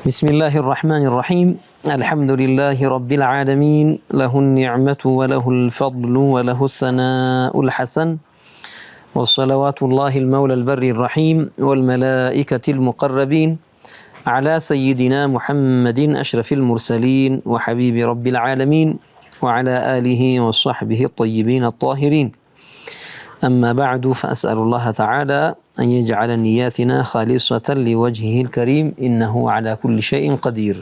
بسم الله الرحمن الرحيم الحمد لله رب العالمين له النعمة وله الفضل وله الثناء الحسن وصلوات الله المولى البر الرحيم والملائكة المقربين على سيدنا محمد أشرف المرسلين وحبيب رب العالمين وعلى آله وصحبه الطيبين الطاهرين أما بعد فأسأل الله تعالى أن يجعل نياتنا خالصة لوجهه الكريم إنه على كل شيء قدير.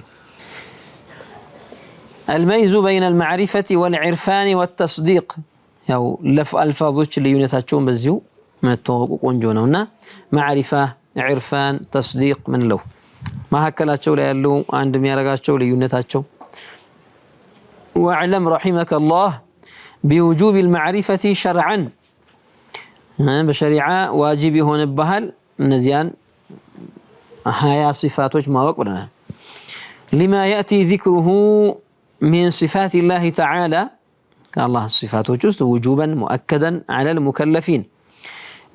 الميز بين المعرفة والعرفان والتصديق ያው አልፋዞች ልዩነታቸውን በዚሁ መተዋወቁ ቆንጆ ነውና معرفة عرفان تصديق ምን ነው ማሐከላቸው ላይ ያለው አንድ የሚያረጋቸው ልዩነታቸው واعلم رحمك الله بوجوب المعرفة شرعا በሸሪዓ ዋጅብ ይሆንብሃል እነዚያን 20 صفاتዎች ማወቅ ብለናል لما يأتي ذكره من صفات الله تعالى كالله صفاتዎች ውስጥ وجوبا مؤكدا على المكلفين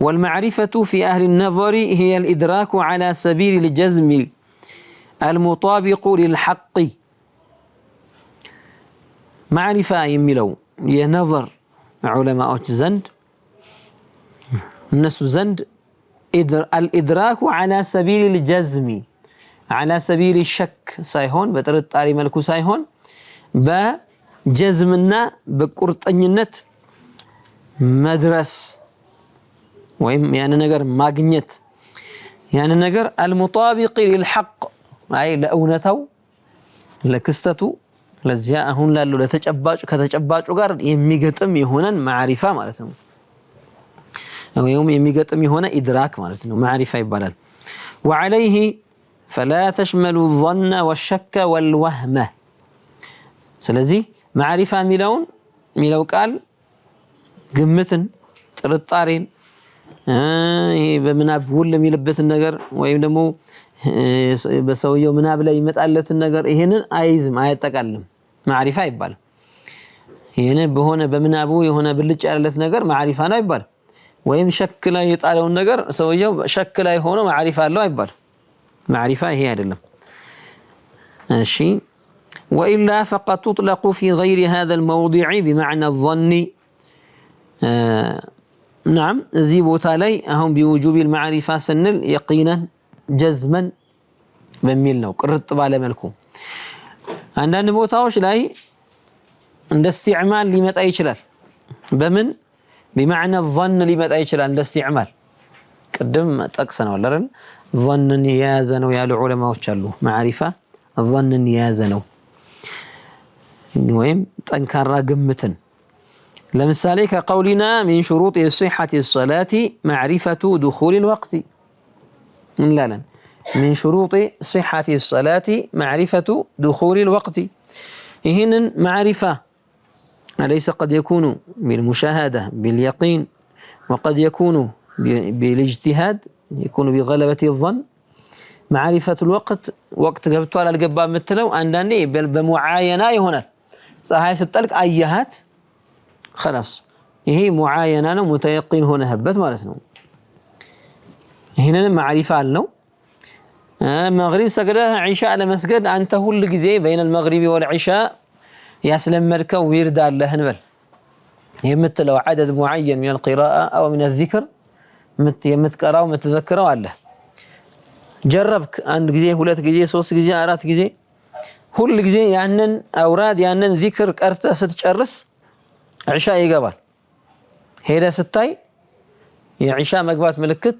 والمعرفة في أهل النظر هي الإدراك على سبيل الجزم المطابق للحق معرفة يميلو ينظر علماء زند الناس زند الإدراك على سبيل الجزم على سبيل الشك سايهون بترطاري ملكو سايهون بجزمنا بقرطኝነት مدرس ወይም ያን ነገር ማግኘት ያን ነገር المطابق للحق አይ ለእውነታው ለክስተቱ ለዚያ አሁን ላለው ለተጨባጩ ከተጨባጩ ጋር የሚገጥም ይሆነን ማዕሪፋ ማለት ነው ወይም የሚገጥም ይሆነ ኢድራክ ማለት ነው ማዕሪፋ ይባላል وعليه فلا تشمل الظن والشك والوهم ስለዚህ ማዕሪፋ ሚለው ቃል ግምትን ጥርጣሬን ይሄ በመናብ ሁሉ የሚልበትን ነገር ወይም ደግሞ በሰውየው መናብ ላይ ይመጣለትን ነገር ይሄንን አይዝም አያጠቃልም ማዕሪፋ ይባላል ይሄን በሆነ በመናቡ የሆነ ብልጭ ያለለት ነገር ማዕሪፋ ነው ይባላል ወይም ሸክ ላይ የጣለውን ነገር ሰውየው ሸክ ላይ ሆኖ ማዕሪፋ አለው አይባል ማዕሪፋ ይሄ አይደለም እሺ وإلا فقد تطلق في غير هذا الموضع بمعنى الظن نعم زي بوتا لي هم بوجوب المعرفة سنل يقينا جزما بميل ነው ቅርጥ ባለ መልኩ አንዳንድ ቦታዎች ላይ እንደ استعمال ሊመጣ ይችላል በምን بمعنى الظن ሊመጣ ይችላል እንደ استعمال ቅድም ጠቅሰናል አይደል ظنን የያዘ ነው ያሉ ዑለማዎች አሉ معرفة ظنን የያዘ ነው ወይም ጠንካራ ግምትን ለምሳሌ ከقولنا من شروط صحة الصلاة معرفة دخول الوقت እንላለን من شروط صحة الصلاة معرفة دخول الوقت ይህንን معرفة أليس قد يكون بالمشاهدة باليقين وقد يكون بالاجتهاد يكون بغلبة الظن معرفة الوقت وقت ገብቷል አልገባም የምትለው አንዳንዴ በሙዓየና ይሆናል ፀሐይ ስትጠልቅ አያሃት خلاص ይሄ ሙዓየና ነው ሙተየቂን ሆነህበት ማለት ነው ይሄንን ማዕሪፋ አልነው መግሪብ ሰግደህ ዒሻ ለመስገድ አንተ ሁሉ ጊዜ بين المغرب والعشاء ያስለመድከው ዊርድ አለህ እንበል የምትለው عدد معين من القراءة أو من الذكر የምትቀራው የምትዘክረው አለ ጀረብክ አንድ ጊዜ ሁለት ጊዜ ሶስት ጊዜ አራት ጊዜ ሁሉ ጊዜ ያንን አውራድ ያንን ዚክር ቀርተህ ስትጨርስ ዒሻ ይገባል ሄደ ስታይ የዒሻ መግባት ምልክት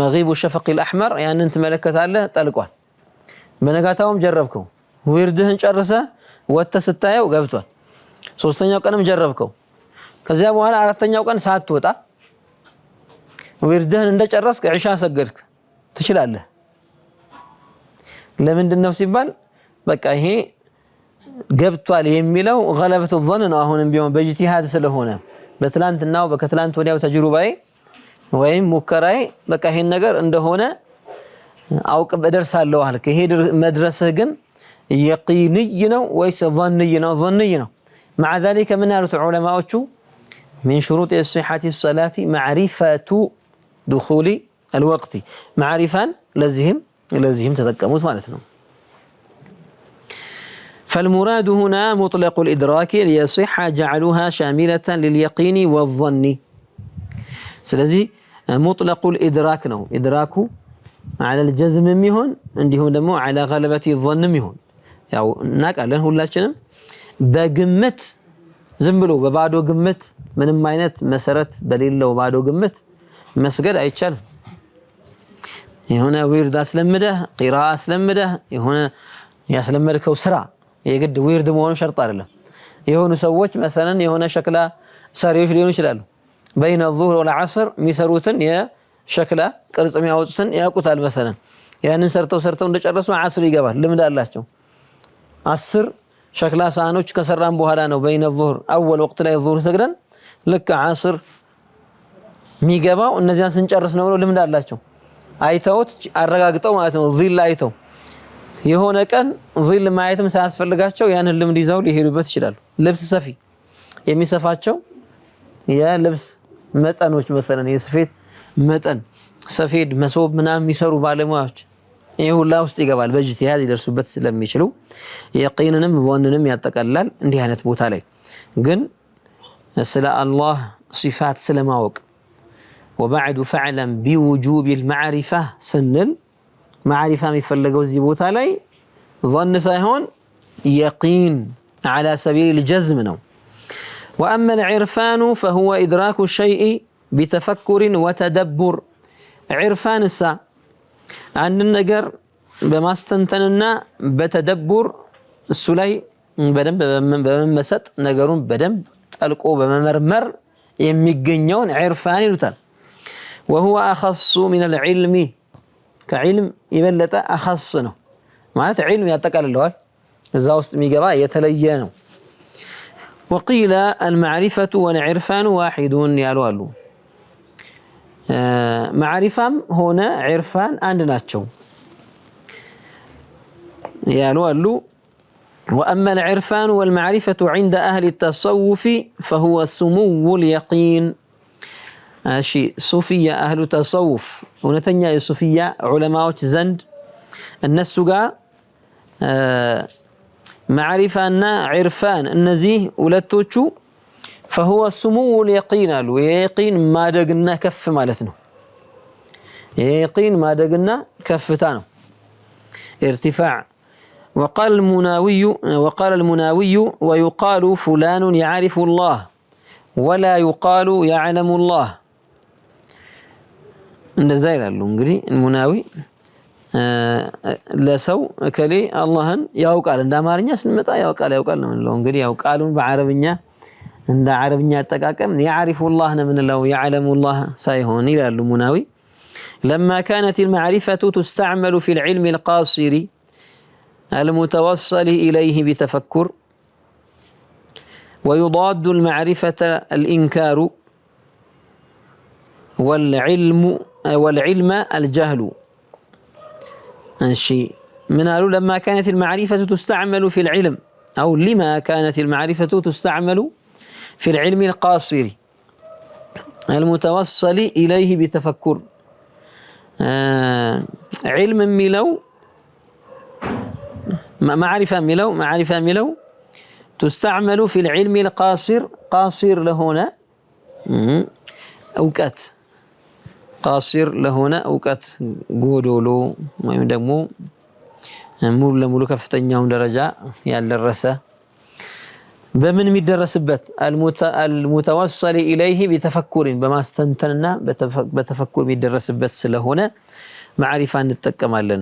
መግሪብ الشفق الأحمر ያንን ትመለከታለህ ጠልቋል በነጋታውም ጀረብከው ዊርድህን ጨርሰህ ወጥተህ ስታየው ገብቷል ሶስተኛው ቀንም ጀረብከው ከዚያ በኋላ አራተኛው ቀን ሳትወጣ ዊርድህን እንደጨረስክ ዒሻ ሰገድክ ትችላለህ ለምንድነው ሲባል በቃ ይሄ ገብቷል የሚለው غلبة الظن ነው አሁንም ቢሆን በእጅቲሃድ ስለሆነ በትላንትናው በከትላንት ወዲያው ተጅሩባይ ወይም ሙከራይ በቃ ይሄን ነገር እንደሆነ አውቅ በደርሳለሁ አልክ ይሄ መድረስህ ግን يقيني ነው ወይስ ظني ነው ظني ነው مع ذلك من ያሉት ዑለማዎቹ من شروط صحة الصلاة معرفة دخول الوقت معرفة لازم ለዚህም ተጠቀሙት ማለት ነው فالمراد هنا مطلق الإدراك ليصح جعلها شاملة لليقين والظن ስለዚህ مطلق الإدراك ነው إدراك على الجزم የሚሆን እንዲሁም ደግሞ على غلبة الظن የሚሆን ያው እናውቃለን ሁላችንም በግምት ዝም ብሎ በባዶ ግምት ምንም አይነት መሰረት በሌለው ባዶ ግምት መስገድ አይቻልም የሆነ ዊርድ አስለምደህ ቂራአ አስለምደህ የሆነ ያስለመድከው ስራ የግድ ዊርድ መሆኑ ሸርጥ አይደለም የሆኑ ሰዎች مثلا የሆነ ሸክላ ሰሪዎች ሊሆኑ ይችላሉ بين الظهر والعصر የሚሰሩትን የሸክላ ቅርጽ የሚያወጡትን ያውቁታል مثلا ያንን ሰርተው እንደጨረሱ ዓስር ይገባል ልምድ አላቸው 10 ሸክላ ሳህኖች ከሰራን በኋላ ነው بين الظهر اول وقت ላይ الظهر ሰግደን ልክ ዓስር የሚገባው እነዚያን ስንጨርስ ነው ልምድ አላቸው አይተውት አረጋግጠው ማለት ነው ዚል አይተው የሆነ ቀን ዚል ማየትም ሳያስፈልጋቸው ያንን ልምድ ይዘው ሊሄዱበት ይችላሉ ልብስ ሰፊ የሚሰፋቸው የልብስ መጠኖች مثلا የስፌት መጠን ሰፌድ መሶብ ምናምን የሚሰሩ ባለሙያዎች ይሄ ሁላ ውስጥ ይገባል በእጅቲሃድ ይደርሱበት ስለሚችሉ የቂንንም ظنንም ያጠቃልላል እንዲህ አይነት ቦታ ላይ ግን ስለ አላህ صفات ስለማወቅ وبعد فعلا بوجوب المعرفة سنل معرفة የሚፈልገው እዚህ ቦታ ላይ ظن ሳይሆን يقين على سبيل الجزم ነው واما العرفان فهو ادراك الشيء بتفكر وتدبر عرفان السا عند ነገር በማስተንተንና በተደቡር እሱ ላይ በደንብ በመመሰጥ ነገሩን በደንብ ጠልቆ በመመርመር የሚገኘውን عرفان ይሉታል وهو اخص من العلم كعلم يبلط اخص ነው ማለት علم ያጠቃልለዋል እዛ ውስጥ የሚገባ የተለየ ነው وقيل المعرفة والعرفان واحد ያሏሉ معرفም ሆነ عرفان አንድ ናቸው ያሏሉ واما العرفان والمعرفة عند اهل التصوف فهو سمو اليقين شي صوفية أهل التصوف ونتنيا الصوفية علماء زند الناس قا معرفة عرفان النزيه ولتوچو فهو سمو اليقين اليقين ما دقنا كف مالتنا يقين ما دقنا كفتانه ارتفاع وقال المناوي ويقال فلان يعرف الله ولا يقال يعلم الله እንደዛ ይላሉ እንግዲህ ሙናዊ ለሰው ከሌ አላህን ያውቃል እንደ አማርኛ ስንመጣ ያውቃል ነው እንለው እንግዲህ ያውቃሉን በአረብኛ እንደ አረብኛ አጠቃቀም يعرف الله ነው ምንለው يعلم الله ሳይሆን ይላሉ ሙናዊ لما كانت المعرفة تستعمل في العلم القاصر المتوصل إليه بتفكر ويضاد المعرفة الإنكار والعلم الجهل الشيء من قالوا لما كانت المعرفة تستعمل في العلم أو لما كانت المعرفة تستعمل في العلم القاصر المتوصل إليه بتفكر علم ملو معرفة ملو تستعمل في العلم القاصر قاصر لهنا أوقات قاصر لهنا أوقات قولولو ወይም ደግሞ ሙሉ ለሙሉ ከፍተኛውን ደረጃ ያልደረሰ በምን የሚደረስበት المتوصل إليه بتفكر በማስተንተንና በተፈኩር የሚደረስበት ስለሆነ ማዕሪፋ እንጠቀማለን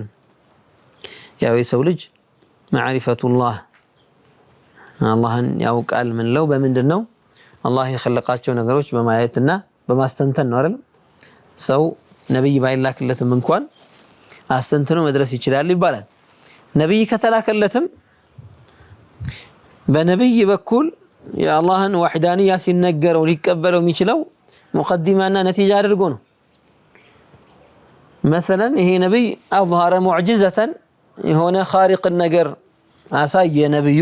ያው የሰው ልጅ ማዕሪፈቱላህ አላህን ያውቃል ምንለው በምንድነው አላህ የخلقቸው ነገሮች በማየትና በማስተንተን ነው አይደል ሰው ነብይ ባይላክለትም እንኳን አስተንተኑ መድረስ ይችላል ይባላል ነብይ ከተላከለትም በነብይ በኩል የአላህን ወህዳንያ ሲነገረው ሊቀበለው የሚችለው ሙቀዲማና ነቲጃ አድርጎ ነው مثلا ይሄ ነብይ አظهر معجزة የሆነ خارق ነገር አሳየ ነብዩ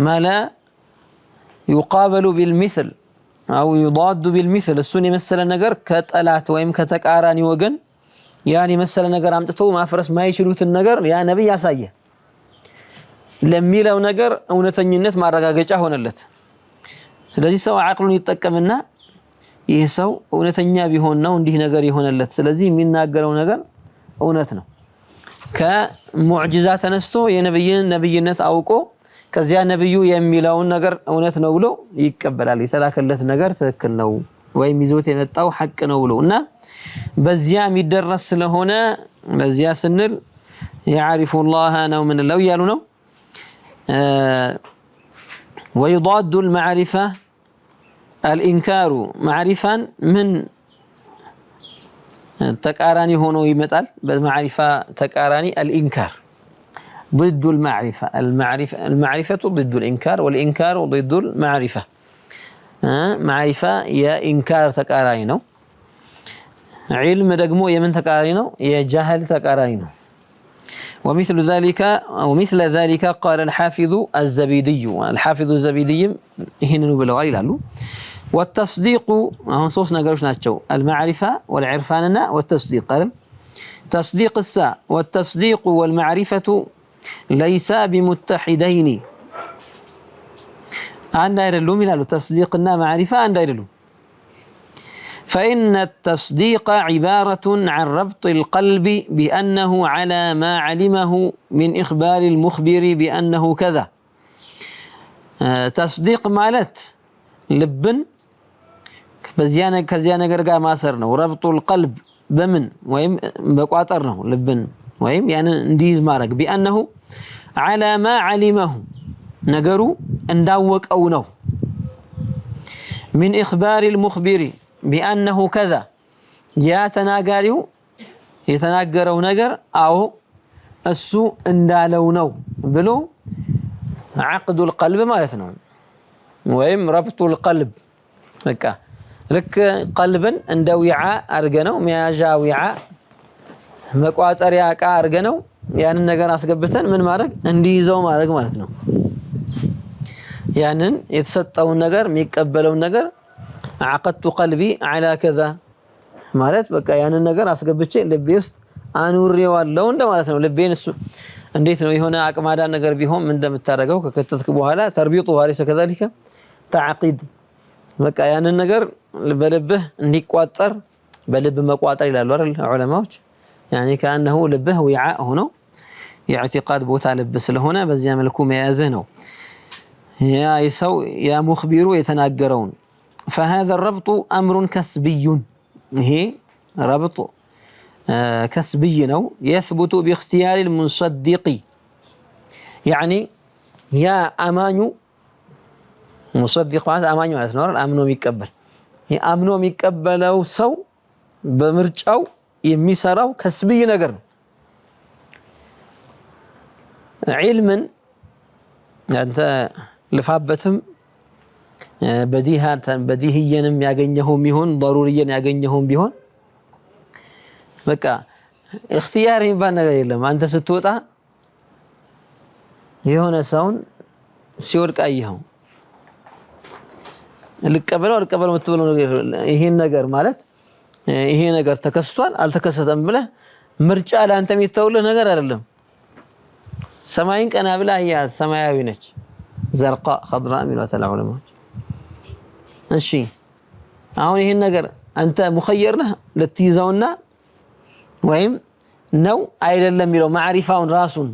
ما لا يقابل بالمثل أو يضاد بالمثل السنة مثل النجر كتلات ويم كتكاراني وجن ያን የመሰለ ነገር አምጥቶ ማፍረስ ማይችሉትን ነገር ያ ነብይ ያሳየ ለሚለው ነገር እውነተኝነት ማረጋገጫ ሆነለት ስለዚህ ሰው አቅሉን ይጠቀምና ይህ ሰው እውነተኛ ቢሆን ነው እንዲህ ነገር ይሆነለት ስለዚህ የሚናገረው ነገር እውነት ነው ከሙዕጂዛ ተነስቶ የነብይን ነብይነት አውቆ ከዚያ ነብዩ የሚለውን ነገር እውነት ነው ብሎ ይቀበላል የተላከለት ነገር ትክክል ነው ወይም ይዞት የመጣው ሐቅ ነው ብሎ እና በዚያ የሚደረስ ስለሆነ በዚያ ስንል يعرف الله ነው ምን ለው ያሉ ነው ويضاد المعرفة الإنكار معرفة من تقاراني هونو يمطال بالمعرفة تقاراني الإنكار ضد المعرفة المعرفة ضد الإنكار والإنكار ضد المعرفة معرفة يا إنكار تقاراني نو علم دغمو يمن تقاراني نو يا جهل تقاراني نو ومثل ذلك قال الحافظ الزبيدي هنا بلوا ይላሉ والتصديق አሁን ሶስት ነገሮች ናቸው المعرفة والعرفاننا والتصديق قال تصديق السا والتصديق والمعرفة ليس بمتحدين አንድ አይደሉም ይላሉ تصديقنا معرفة አንድ አይደሉም فإن التصديق عبارة عن ربط القلب بأنه على ما علمه من إخبار المخبر بأنه كذا تصديق مالت لبن كزيانة قرقا ما سرنا وربط القلب بمن ويم بقواطرنا لبن ويم يعني نديز مارك بأنه على ما علمه نقروا انداوك أو نو من إخبار المخبر بأنه كذا يا تناقروا يتناقروا نقر أو السوء اندالو نو بلو عقد القلب مالتنا ويم ربط القلب لك قلبا عند وعاء أرجنو مياجا وعاء مقواطر ያቃ አርገነው ያንን ነገር አስገብተን ምን ማድረግ እንዲይዘው ማድረግ ማለት ነው ያንን የተሰጠውን ነገር የሚቀበለውን ነገር عقدت قلبي على كذا ማለት በቃ ያንን ነገር አስገብቼ ልቤ ውስጥ አኑሬዋለሁ እንደማለት ነው ልቤን እሱ እንዴት ነው የሆነ አቅማዳ ነገር ቢሆን ምን እንደምታረገው ከከተትክ በኋላ ተርቢጡ ዋሪሰ كذلك تعقيد በቃ ያንን ነገር በልብህ እንዲቋጠር በልብ መቋጠር ይላሉ አይደል ዑለማዎች يعني كانه لبه وعاء هنا اعتقاد بوتا لب ስለሆነ በዚያ መልኩ መያዝህ ነው ያ ይሰው ያ ሙኽቢሩ የተናገረውን فهذا الربط امر كسبي هي ربط كسبي ነው يثبت باختيار المصدق يعني يا امانو مصدق ማለት አማኙ ማለት ነው አምኖ የሚቀበል ይሄ አምኖ የሚቀበለው ሰው በምርጫው የሚሰራው ከስብይ ነገር ነው ዒልምን አንተ ልፋበትም በዲህየንም ያገኘው ቢሆን ضروريን ያገኘው ቢሆን በቃ اختيار የሚባል ነገር የለም አንተ ስትወጣ የሆነ ሰውን ሲወድቅ አየኸው ልቀበለው የምትበለው ይሄን ነገር ማለት ይሄ ነገር ተከስቷል አልተከሰተም ብለህ ምርጫ ለአንተ የሚተውልህ ነገር አይደለም ሰማይን ቀና ብላ ያ ሰማያዊ ነች زرقاء خضراء የሚሉት ዑለማዎች እሺ አሁን ይሄን ነገር አንተ ሙኸየር ነህ ለትይዘውና ወይም ነው አይደለም የሚለው ማዕሪፋውን ራሱን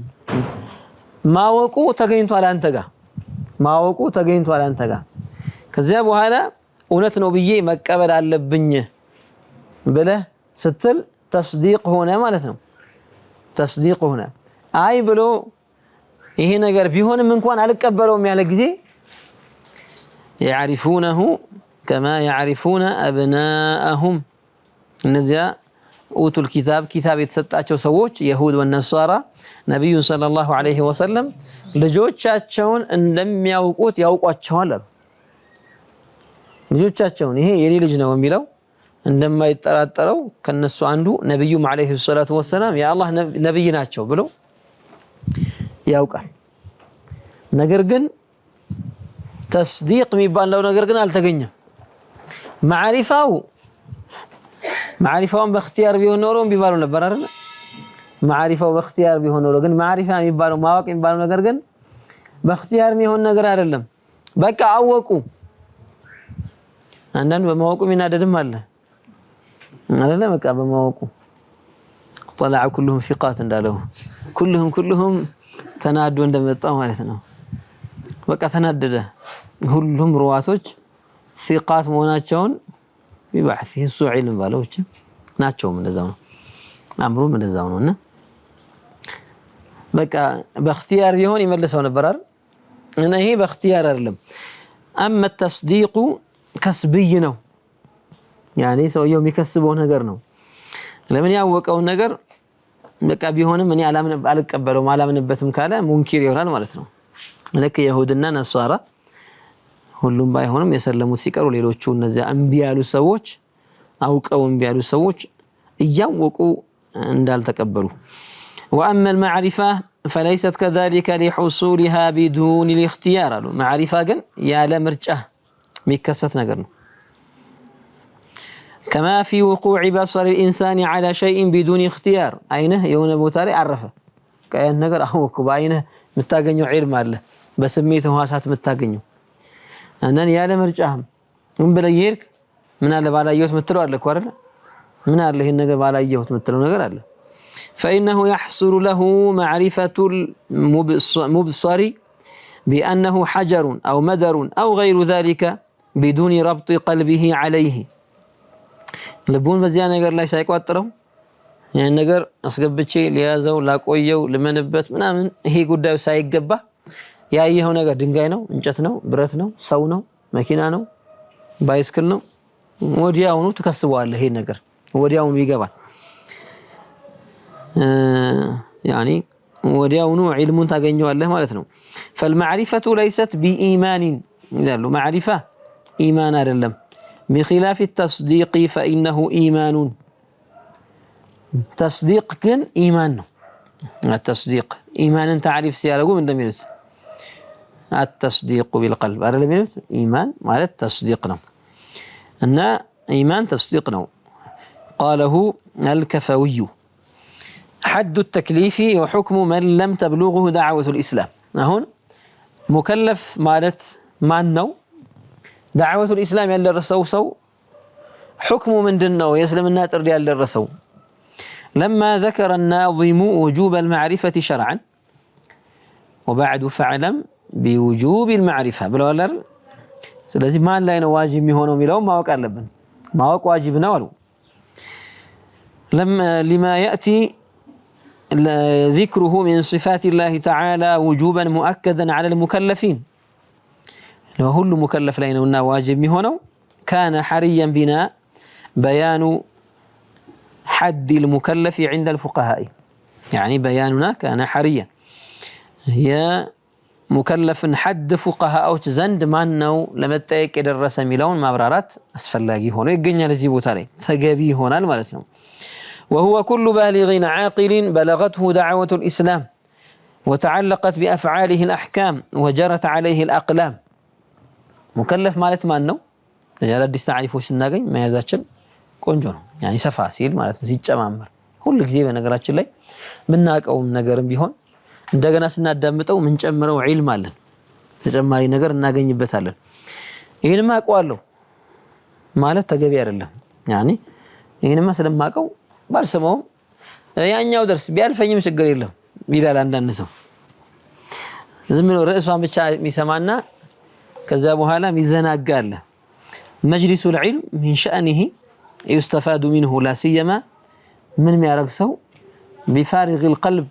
ማወቁ ተገኝቷል አንተ ጋር ከዚያ በኋላ እውነት ነው ብዬ መቀበል አለብኝ ብለህ ስትል تصديق ሆነ ማለት ነው تصديق ሆነ አይ ብሎ ይሄ ነገር ቢሆንም እንኳን አልቀበለውም ያለ ጊዜ يعرفونه كما يعرفون ابناءهم እነዚያ اوتوا الكتاب كتاب የተሰጣቸው ሰዎች يهود والنصارى ነብዩ ሰለላሁ ዐለይሂ ወሰለም ልጆቻቸውን እንደሚያውቁት ያውቋቸዋል ልጆቻቸውን ይሄ የኔ ልጅ ነው የሚለው እንደማይጠራጠረው ከነሱ አንዱ ነብዩም አለይሂ ሰላቱ ወሰለም የአላህ ነብይ ናቸው ብሎ ያውቃል ነገር ግን ተስዲቅ የሚባለው ነገር ግን አልተገኘም ማዕሪፋውን በእክቲያር ቢሆን ኖሮ ቢባሉ ነበር አይደል ማዕሪፋው በእክቲያር ቢሆን ኖሮ ግን ማዕሪፋ የሚባለው ማወቅ የሚባለው ነገር ግን በእክቲያር የሚሆን ነገር አይደለም በቃ አወቁ አንዳንድ በማወቁ የሚናደድም አለ አይደለም በቃ በማወቁ طلع كلهم ثقات እንዳለው كلهم ተናዶ እንደመጣው ማለት ነው በቃ ተናደደ ሁሉም ሩዋቶች ثقات መሆናቸውን ببحث السعيل ባለውች ናቸውም እንደዛው ነው አምሩም እንደዛው ነውና በቃ በእክቲያር ይሆን ይመልሰው ነበር አይደል እና ይሄ በእክቲያር አይደለም اما التصديق كسبي ነው يعني ሰውየው የሚከስበው ነገር ነው ለምን ያወቀው ነገር በቃ ቢሆንም እኔ አልቀበለውም አላምንበትም ካለ ሙንኪር ይሆናል ማለት ነው ለከ ይሁድና ነሳራ ሁሉም ባይሆንም የሰለሙት ሲቀሩ ሌሎቹ እነዚያ እንቢ ያሉ ሰዎች አውቀው እንቢ ያሉ ሰዎች እያወቁ እንዳልተቀበሉ واما المعرفه فليست كذلك لحصولها بدون الاختيار معرفه ግን ያለ ምርጫ የሚከሰት ነገር ነው كما في وقوع بصر الانسان على شيء بدون اختيار عينه የሆነ ቦታ ላይ አረፈ ከያን ነገር አወቁ በአይነ የምታገኘው ዒልም አለ በስሜት ህዋሳት የምታገኘው አንደን ያለ ምርጫህም ምን ብለይርክ ምን አለ ባላየሁት ምትለው አለ እኮ አይደል ምን አለ ይሄን ነገር ባላየሁት ምትለው ነገር አለ فانه يحصل له معرفه المبصر بانه حجر او مدر او غير ذلك بدون ربط قلبه عليه ልቡን በዚያ ነገር ላይ ሳይቋጥረው ያን ነገር አስገብቼ ሊያዘው ላቆየው ለመንበት ምናምን ይሄ ጉዳዩ ሳይገባ ያየው ነገር ድንጋይ ነው እንጨት ነው ብረት ነው ሰው ነው መኪና ነው ባይስክል ነው ወዲያውኑ ተከስበዋል ይሄ ነገር ወዲያውኑ ይገባል يعني ወዲያውኑ ዒልሙን ታገኘዋለህ ማለት ነው فالمعرفه ليست بايمان ይላሉ معرفه ኢማን አይደለም بخلاف التصديق فانه ايمان تصديق كن ايمان ነው التصديق ايماንን تعريف ሲያደርጉ እንደሚሉት التصديق بالقلب አይደለም የሚሉት ኢማን ማለት تصديق ነው እና ኢማን تصديق ነው قاله الكفوي حد التكليف وحكم من لم تبلغه دعوة الإسلام هون مكلف ማለት ማን ነው دعوة الإسلام ያልደረሰው ሰው حكم ምንድነው የእስልምና ጥሪ ያልደረሰው لما ذكر الناظم وجوب المعرفة شرعا وبعد فعلم بوجوب المعرفة ብለዋል ስለዚህ ማን ላይ ነው ዋጅብ የሚሆነው የሚለው ማወቅ አለብን ማወቅ ዋጅብ ነው አሉ لما يأتي ذكره من صفات الله تعالى وجوبا مؤكدا على المكلفين وكل مكلف لنا واجب مهونو كان حريا بنا بيان حد المكلف عند الفقهاء يعني بياننا كان حريا يا مكلف حد فقهاء زند مانو لما تيك درس ميلون مبررات اسفلاغي هونو يغنيال لذي بوتا لي تغبي هونال ማለት ነው وهو كل بالغ عاقل بلغته دعوة الإسلام وتعلقت بأفعاله الأحكام وجرت عليه الأقلام مكلف ማለት ማን ነው ለጃላ ዲስ ታሪፎች እናገኝ መያዛችን ቆንጆ ነው يعني ሰፋ ሲል ማለት ነው ሲጨማመር ሁሉ ጊዜ በነገራችን ላይ ምናቀው ነገርም ቢሆን እንደገና ስናዳምጠው ምን ጨምረው ዒልም አለን ተጨማሪ ነገር እናገኝበታለን ይሄንማ አውቀዋለሁ ማለት ተገቢ አይደለም يعني ይሄንማ ስለማቀው ባልሰማው ያኛው ደርስ ቢያልፈኝም ችግር የለም ይላል አንዳንድ ሰው ዝም ብሎ ርዕሷን ብቻ የሚሰማና ከዛ በኋላ ሚዘናጋል مجلس العلم من شأنه يستفاد منه لا سيما من የሚያረግ ሰው بفارغ القلب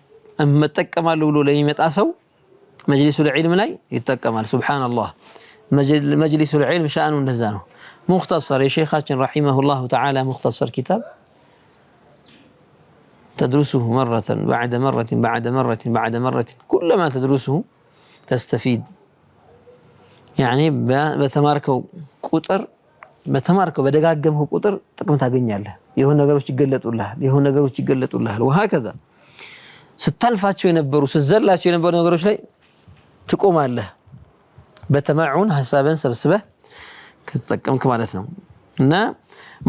መጠቀማለሁ ብሎ ለሚመጣ ሰው مجلس العلم ላይ ይጠቀማል سبحان الله مجلس العلم شأنه እንደዛ ነው مختصر የሼኻችን رحمه الله تعالى مختصر كتاب تدرسه مرة بعد مرة بعد مرة بعد مرة كلما تدرسه تستفيد يعني بتماركو ቁጥር በተማርከው በደጋገምው ቁጥር ጥቅም ታገኛለህ የሆነ ነገሮች ይገለጡልሃል وهكذا ስታልፋቸው የነበሩ ስዘላቸው የነበሩ ነገሮች ላይ ትቆማለህ በተማዑን ሐሳብን ሰብስበህ ከተጠቀምክ ማለት ነው እና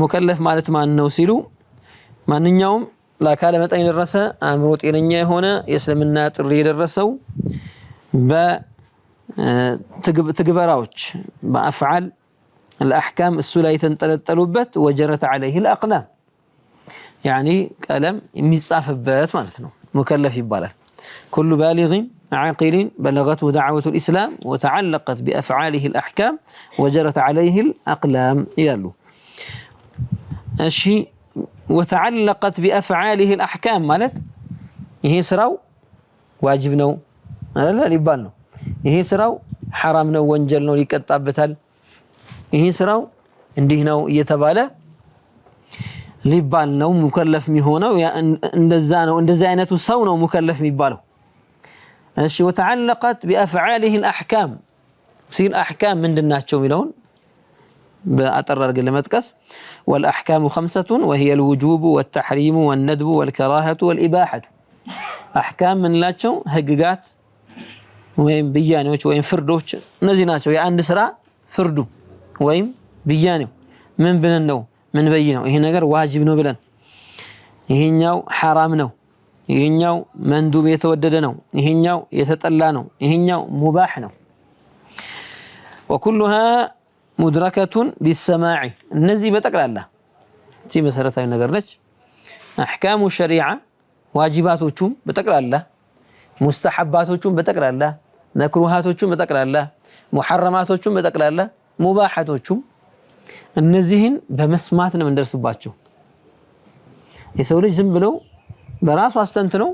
ሙከለፍ ማለት ማን ነው ሲሉ ማንኛውም ለአካለ መጠን የደረሰ አእምሮ ጤነኛ የሆነ የእስልምና ጥሪ የደረሰው በትግበራዎች በአፍዓል الأحكام እሱ ላይ ተንጠለጠሉበት وجرت عليه الأقلام يعني ቀለም የሚጻፍበት ማለት ነው ሙከለፍ ይባላል كل بالغ عاقل بلغته دعوة الإسلام وتعلقت بأفعاله الأحكام وجرت عليه الأقلام يلو الشيء وتعلقت بأفعاله الأحكام مالت ይሄ ስራው ዋጅብ ነው አይደል ሊባል ነው ይሄ ስራው حرام ነው ወንጀል ነው ሊቀጣበታል ይሄ ስራው እንዲህ ነው እየተባለ ሊባል ነው ሙከለፍ የሚሆነው እንደዛ ነው እንደዛ አይነቱ ሰው ነው ሙከለፍ የሚባለው እሺ وتعلقت بأفعاله الأحكام ሲል أحكام ምንድናቸው ሚለውን በአጠር አድርገን ለመጥቀስ والأحكام خمسة وهي الوجوب والتحريم والندب والكراهة والإباحة أحكام ምንላቸው ህግጋት ወይም ብያኔዎች ወይም ፍርዶች እነዚህ ናቸው የአንድ ስራ ፍርዱ ወይም ብያኔው ምን ብለን ነው ምን በይ ነው ይሄ ነገር ዋጅብ ነው ብለን ይሄኛው حرام ነው ይሄኛው መንዱብ የተወደደ ነው ይሄኛው የተጠላ ነው ይሄኛው ሙባህ ነው وكلها مدركة بالسماع እነዚህ በጠቅላላ እቺ መሰረታዊ ነገር ነች احكام الشريعه ዋጅባቶቹም በጠቅላላ ሙስተሐባቶቹም በጠቅላላ መክሩሃቶቹም በጠቅላላ ሙሐረማቶቹም በጠቅላላ ሙባሃቶቹም እነዚህን በመስማት ነው እንደርስባቸው የሰው ልጅ ዝም ብለው በራሱ አስተንትነው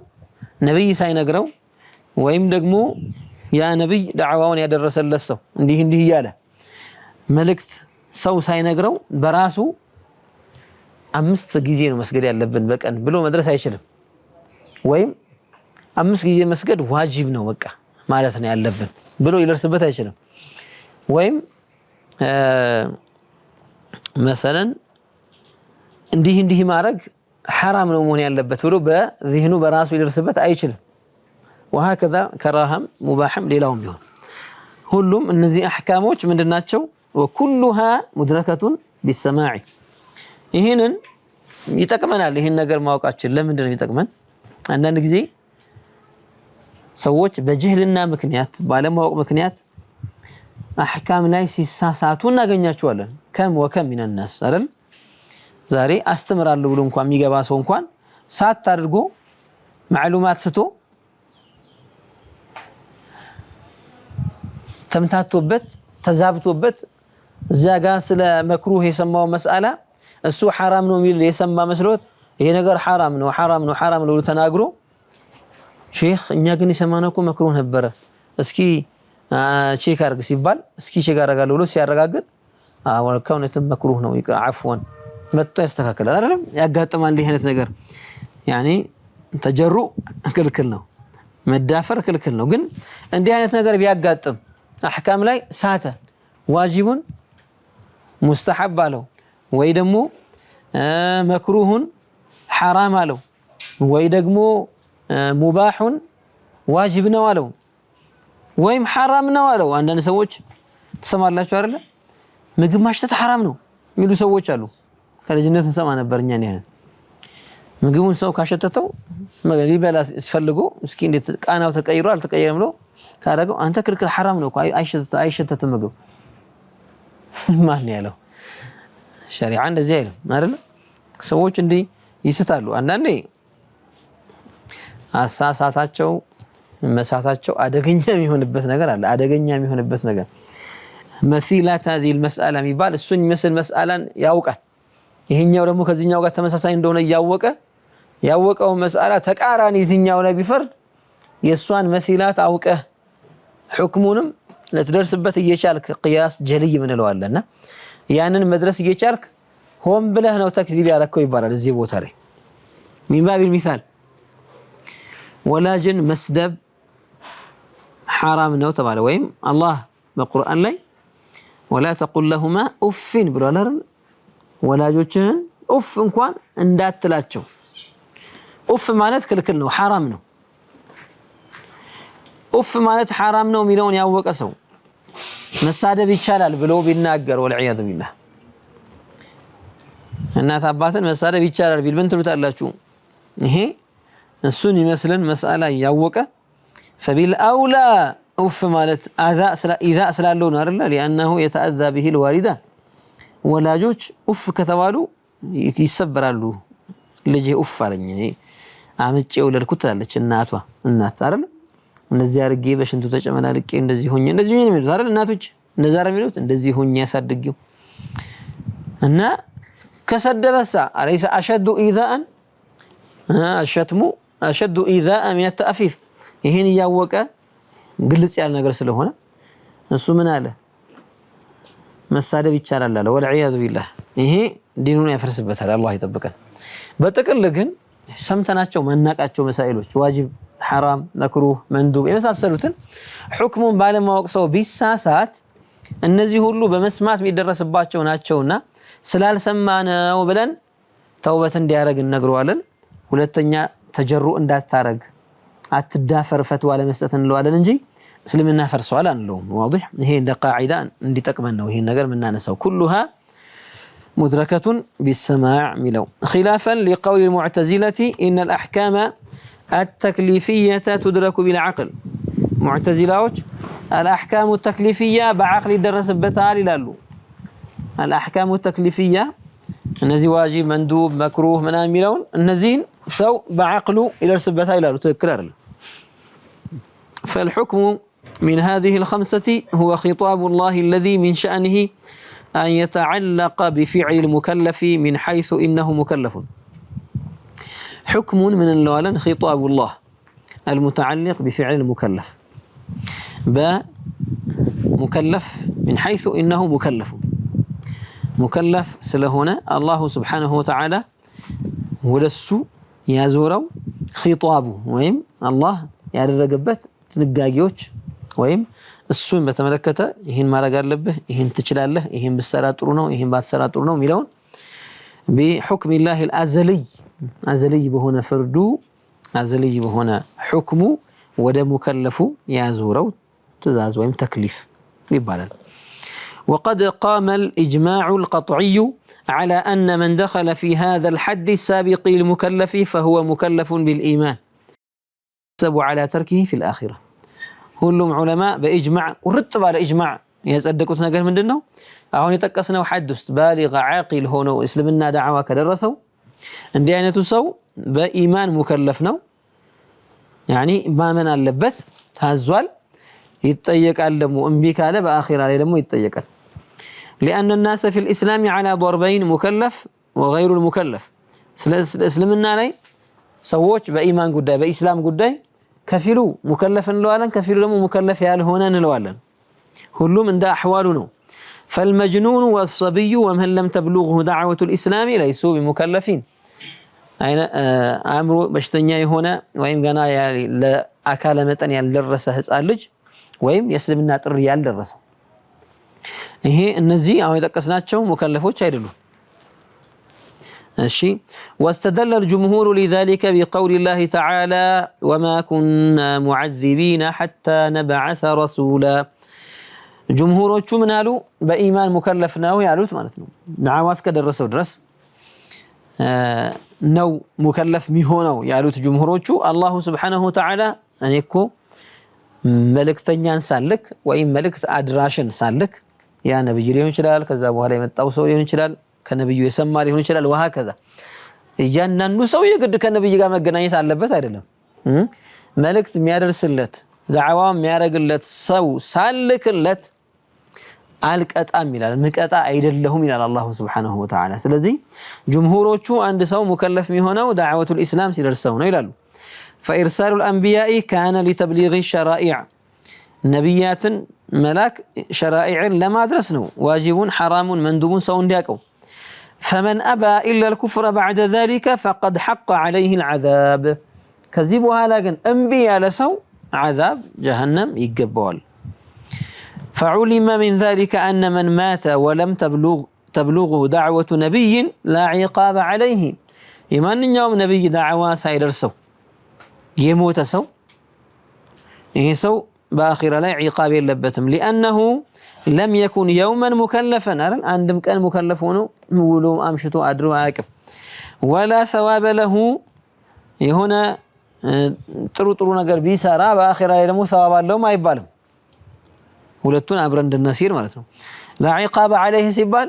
ነብይ ሳይነግረው ወይም ደግሞ ያ ነብይ ዳዕዋውን ያደረሰለት ሰው እንዲህ እንዲህ ያለ መልእክት ሰው ሳይነግረው በራሱ 5 ጊዜ ነው መስገድ ያለብን በቀን ብሎ መድረስ አይችልም ወይም 5 ጊዜ መስገድ ዋጅብ ነው በቃ ማለት ነው ያለብን ብሎ ይደርስበት አይችልም ወይም مثلا እንዲህ ማድረግ حرام ነው መሆን ያለበት ብሎ በዚህኑ በራሱ ይደርስበት አይችልም وهكذا كراهም ሙባህም ሌላውም ቢሆን ሁሉም እነዚህ አህካሞች ምንድናቸው وكلها مدركة بالسماع ይሄንን ይጠቅመናል ይሄን ነገር ማወቃችን ለምንድን ነው ይጠቅመን አንዳንድ ጊዜ ሰዎች በጅህልና ምክንያት ባለማወቅ ምክንያት አህካም ላይ ሲሳሳቱ እናገኛቸዋለን ከም ወከም من الناس አይደል ዛሬ አስተምራለሁ ብሎ እንኳን የሚገባ ሰው እንኳን ሳት አድርጎ ማዕሉማት ስቶ ተምታቶበት ተዛብቶበት እዛጋ ስለ መክሩህ የሰማው መስአላ እሱ حرام ነው የሚል የሰማ መስሎት ይሄ ነገር حرام ነው ተናግሮ ሼክ እኛ ግን የሰማነው እኮ መክሩህ ነበረ እስኪ ቼክ አድርግ ሲባል እስኪ ቼክ አደርጋለሁ ብሎ ሲያረጋግጥ ወልከውነቱም መክሩህ ነው አፍዋን መጥቶ ያስተካክላል አይደለም ያጋጥማል እንዲህ አይነት ነገር ያኒ ተጀሩ ክልክል ነው መዳፈር ክልክል ነው ግን እንዲህ አይነት ነገር ቢያጋጥም አህካም ላይ ሳተ ዋጅቡን ሙስተሐብ አለው ወይ ደግሞ መክሩሁን حرام አለው ወይ ደግሞ ሙባሁን ዋጅብ ነው አለው ወይም حرام ነው አለው አንዳንድ ሰዎች ተሰማላችሁ አይደለ ምግብ ማሽተት حرام ነው የሚሉ ሰዎች አሉ ከልጅነት እንሰማ ነበር እኛ ነን ምግቡን ሰው ካሸተተው ሊበላ ሲፈልጉ እስኪ እንዴት ቃናው ተቀይሮ አልተቀየረም ብሎ ካረገው አንተ ክልክል حرام ነው አይሸተትም ምግብ ማን ያለው ሸሪዓ እንደዚህ አይልም አይደል ሰዎች እንዲህ ይስታሉ አንዳንዴ አሳሳታቸው መሳታቸው አደገኛ የሚሆንበት ነገር አለ አደገኛ የሚሆንበት ነገር مثيلات هذه المسألة የሚባል እሱን መስል መስአላን ያውቃል ይሄኛው ደግሞ ከዚህኛው ጋር ተመሳሳይ እንደሆነ ያወቀው መስአላ ተቃራኒ እዚህኛው ላይ ቢፈርድ የሷን مثيلات አውቀህ ሁክሙንም ለተደርስበት እየቻልክ قياس جلي ምን ለዋለና ያንን መድረስ እየቻልክ ሆም ብለህ ነው ተክዲብ ያረከው ይባላል እዚህ ቦታ ላይ من باب المثال ወላጅን መስደብ حرام ነው ተባለ ወይም አላህ በቁርአን ላይ ولا تقل لهما اف ብሏል አይደል ወላጆችን ኡፍ እንኳን እንዳትላቸው ኡፍ ማለት ክልክል ነው حرام ነው ኡፍ ማለት حرام ነው ሚለውን ያወቀ ሰው መሳደብ ይቻላል ብሎ ቢናገር ወልዒያዝ ቢላህ እናት አባትን መሳደብ ይቻላል ቢል ምን ትሉታላችሁ? ይሄ እሱን ይመስልን መስአላ ያወቀ فبالأولى أوف مالت إذا سلالون أرلا لأنه يتأذى به الوالدة ولا جوج أوف كتوالو يسبرالو لجي أوف على عملت شيء ولا الكتلة اللي الناتوا النات أرلا እንደዚህ አርጌ በሽንቱ ተጨመላልቄ እንደዚህ ሆኜ እንደዚህ ነው የሚሉት አይደል እናቶች እንደዛ ነው የሚሉት እንደዚህ ሆኜ ያሳድግው እና ከሰደበሳ አለይሰ አሸዱ ኢዛአን አሸትሙ አሸዱ ኢዛአ من التأفيف ይሄን ያወቀ ግልጽ ያለ ነገር ስለሆነ እሱ ምን አለ መሳደብ ይቻላል አለ ወልዒያዙ ቢላህ ይሄ ዲኑን ያፈርስበታል አላህ ይጠብቀን በጥቅል ግን ሰምተናቸው መናቃቸው መሳኢሎች ዋጅብ حرام مكروه مندوب የመሳሰሉትን ሁክሙን ባለማወቅ ሰው ቢሳሳት እነዚህ ሁሉ በመስማት የሚደረስባቸው ናቸውና ስላልሰማነው ብለን ተውበት እንዲያረግ እንነግረዋለን ሁለተኛ ተጀሩ እንዳታረግ አትዳፈር ፈትዋ ለመስጠት እንለዋለን እንጂ እስልምና ፈርሷል አንለውም واضح ይሄ እንደ ቃዒዳ እንዲጠቅመን ነው ይሄን ነገር ምናነሳው كلها مدركة بالسماع ملو خلافا لقول المعتزلة إن الأحكام التكليفية تدرك بالعقل معتزلاوች الأحكام التكليفية بعقل يدرس بتال يلالو الأحكام التكليفية እነዚህ واجب مندوب مكروه ምናምን የሚለውን እነዚህን ሰው بعقله يدرس بتال يلالو ትክክል አይደለም فالحكم من هذه الخمسة هو خطاب الله الذي من شأنه أن يتعلق بفعل المكلف من حيث إنه مكلف حكم من اللوالن خطاب الله المتعلق بفعل المكلف مكلف من حيث إنه مكلف سلهنا الله سبحانه وتعالى ولسو يازورو خطابه ويم الله ያደረገበት ትንጋጊዎች ወይም እሱን በተመለከተ ይሄን ማድረግ አለብህ ይሄን ትችላለህ ይሄን ብትሰራ ጥሩ ነው ይሄን ባትሰራ ጥሩ ነው የሚለውን بحكم الله الازلي ازلي بهونه فردو ازلي بهونه حكمه ወደ مكلفو ያዞረው ትእዛዝ ወይም ተክሊፍ ይባላል وقد قام الإجماع القطعي على أن من دخل في هذا الحد السابق المكلف فهو مكلف بالإيمان يحسب على تركه في الآخرة ሁሉም ዑለማ በኢጅማዕ ቁርጥ ባለ ኢጅማዕ ያጸደቁት ነገር ምንድነው አሁን የተጠቀስነው ሐድ ውስጥ ባሊግ ዓቂል ሆኖ እስልምና ዳዕዋ ከደረሰው እንዲህ አይነቱ ሰው በኢማን ሙከለፍ ነው ያኒ ማመን አለበት ታዟል ይጠየቃል ደግሞ እምቢ ካለ በአኺራ ላይ ደግሞ ይጠየቃል لأن الناس في الإسلام على ضربين مكلف وغير المكلف እስልምና ላይ ሰዎች በኢማን ጉዳይ በኢስላም ጉዳይ ከፊሉ ሙከለፍ እንለዋለን ከፊሉ ደግሞ ሙከለፍ ያልሆነ እንለዋለን ሁሉም እንደ አህዋሉ ነው فالمجنون والصبي ومن لم تبلغه دعوة الإسلام ليسوا بمكلفين አይነ አእምሮ በሽተኛ የሆነ ወይም ገና ለአካለ መጠን ያልደረሰ ህፃን ልጅ ወይም የእስልምና ጥሪ ያልደረሰው ይሄ እነዚህ አሁን የተጠቀስናቸው ሙከለፎች አይደሉም الشيء واستدل الجمهور لذلك بقول الله تعالى وما كنا معذبين حتى نبعث رسولا جمهورዎቹ ምን አሉ በኢማን ሙከለፍ ነው ያሉት ማለት ነው ዳዕዋስ ከደረሰው ድረስ ነው ሙከለፍ የሚሆነው ያሉት ጀምሁሮቹ አላሁ Subhanahu Wa Ta'ala እኔኮ መልእክተኛን ሳልክ ወይም መልእክት አድራሽን ሳልክ ያ ነብይ ሊሆን ይችላል ከዛ በኋላ የመጣው ሰው ሊሆን ይችላል ከነብዩ የሰማ ሊሆን ይችላል ወሃከዛ እያንዳንዱ ሰው የግድ ከነብይ ጋር መገናኘት አለበት አይደለም መልእክት የሚያደርስለት ዳዕዋ የሚያረግለት ሰው ሳልክለት አልቀጣም ይላል ንቀጣ አይደለሁም ይላል አላሁ Subhanahu Wa Ta'ala ስለዚህ ጀምሁሮቹ አንድ ሰው ሙከለፍ የሚሆነው ዳዕወቱል ኢስላም ሲደርሰው ነው ይላሉ فإرسال الأنبياء كان لتبليغ الشرائع نبيات ملاك شرائع لما درسنه واجب حرام مندوب سو እንዲያቀው فمن أبى إلا الكفر بعد ذلك فقد حق عليه العذاب ከዚህ በኋላ ግን እምቢ ያለ ሰው عذاب جهنم ይገባዋል فعلم من ذلك أن من مات ولم تبلغه دعوة نبي لا عقاب عليه የማንኛውም ነብይ ዳዕዋ ሳይደርሰው የሞተ ሰው ይሄ ሰው بآخرة لا عقاب يلبتم لأنه لم يكن يوما مكلفا عندم كان مكلفونه ولو أمشتو أدرو عاكب ولا ثواب له هنا ጥሩ ነገር ቢሰራ በአኺራ ላይ ደግሞ ثواب አለው አይባልም ሁለቱን አብረን እንድናሲር ማለት ነው لا عقاب عليه ሲባል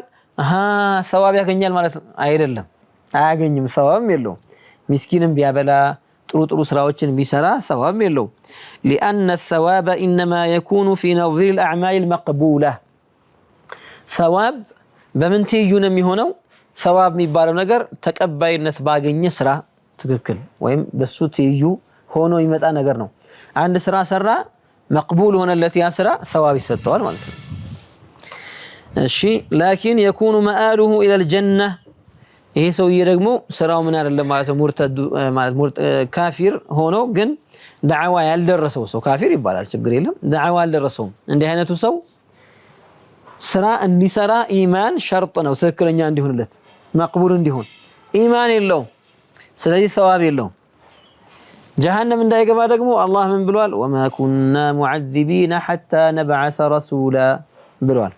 ثواب ያገኛል ማለት አይደለም አያገኝም ثواب የለውም ምስኪንም ቢያበላ ጥሩ ስራዎችን ቢሰራ ثواب የለውም لأن الثواب إنما يكون في نظير الأعمال المقبولة ثواب በምን ትይዩ ነው የሚሆነው ثواب የሚባለው ነገር ተቀባይነት ባገኘ ስራ ትክክል ወይም በሱ ትይዩ ሆኖ ይመጣ ነገር ነው አንድ ስራ ሰራ مقبول ሆነለት ያ ስራ ثواب ይሰጠዋል ማለት ነው እሺ لكن يكون مآله إلى الجنة ይሄ ሰውዬ ደግሞ ስራው ምን አይደለም ማለት ነው ሙርተድ ማለት ካፊር ሆኖ ግን ዳዕዋ ያልደረሰው ሰው ካፊር ይባላል ችግር የለም ዳዕዋ ያልደረሰው እንዲህ አይነቱ ሰው ስራ እንዲሰራ ኢማን ሸርጥ ነው ትክክለኛ እንዲሆንለት مقبول እንዲሆን ኢማን የለው ስለዚህ ثواب የለው جهنم እንዳይገባ ደግሞ አላህ ምን ብሏል وما كنا معذبين حتى نبعث رسولا ብሏል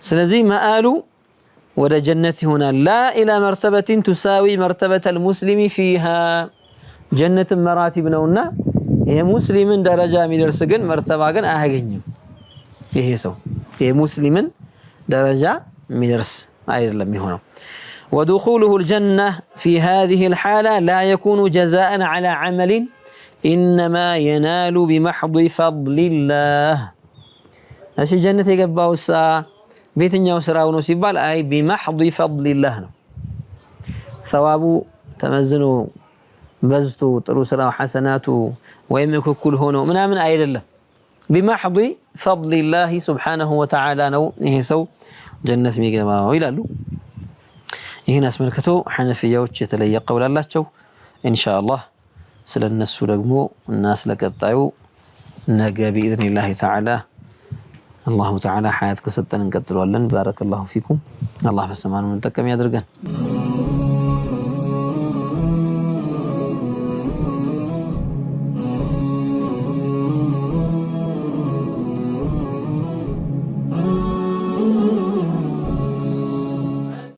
ስለዚህ መአሉ ወደ ጀነት ይሆናል لا الى مرتبه تساوي مرتبه المسلم فيها ጀነት መራቲብ ነውና የሙስሊምን ደረጃ የሚደርስ ግን መርተባ ግን አያገኝም ይሄ ሰው የሙስሊምን ደረጃ የሚደርስ አይደለም ይሆነው ودخوله الجنة في هذه الحالة لا يكون جزاء على عمل إنما ينال بمحض فضل الله أشي جنة يقبعوا الساعة بيتنيا وسراء ونسيبال أي بمحض فضل الله ثوابه تمزنوا بزتوا تروسرا وحسناتوا ويمكو كل هنا من أيد الله بمحض فضل الله سبحانه وتعالى نو يسو جنة ميقبعوا إلى له ይሄን አስመልክቶ ሐነፊያዎች የተለየ ቀውል አላቸው ኢንሻአላህ ስለነሱ ደግሞ እና ስለቀጣዩ ነገ بإذن تعالى الله تعالى ሐያት ከሰጠን እንቀጥላለን ባረከላሁ ፊኩም አላህ በሰማኑ እንጠቀም ያድርገን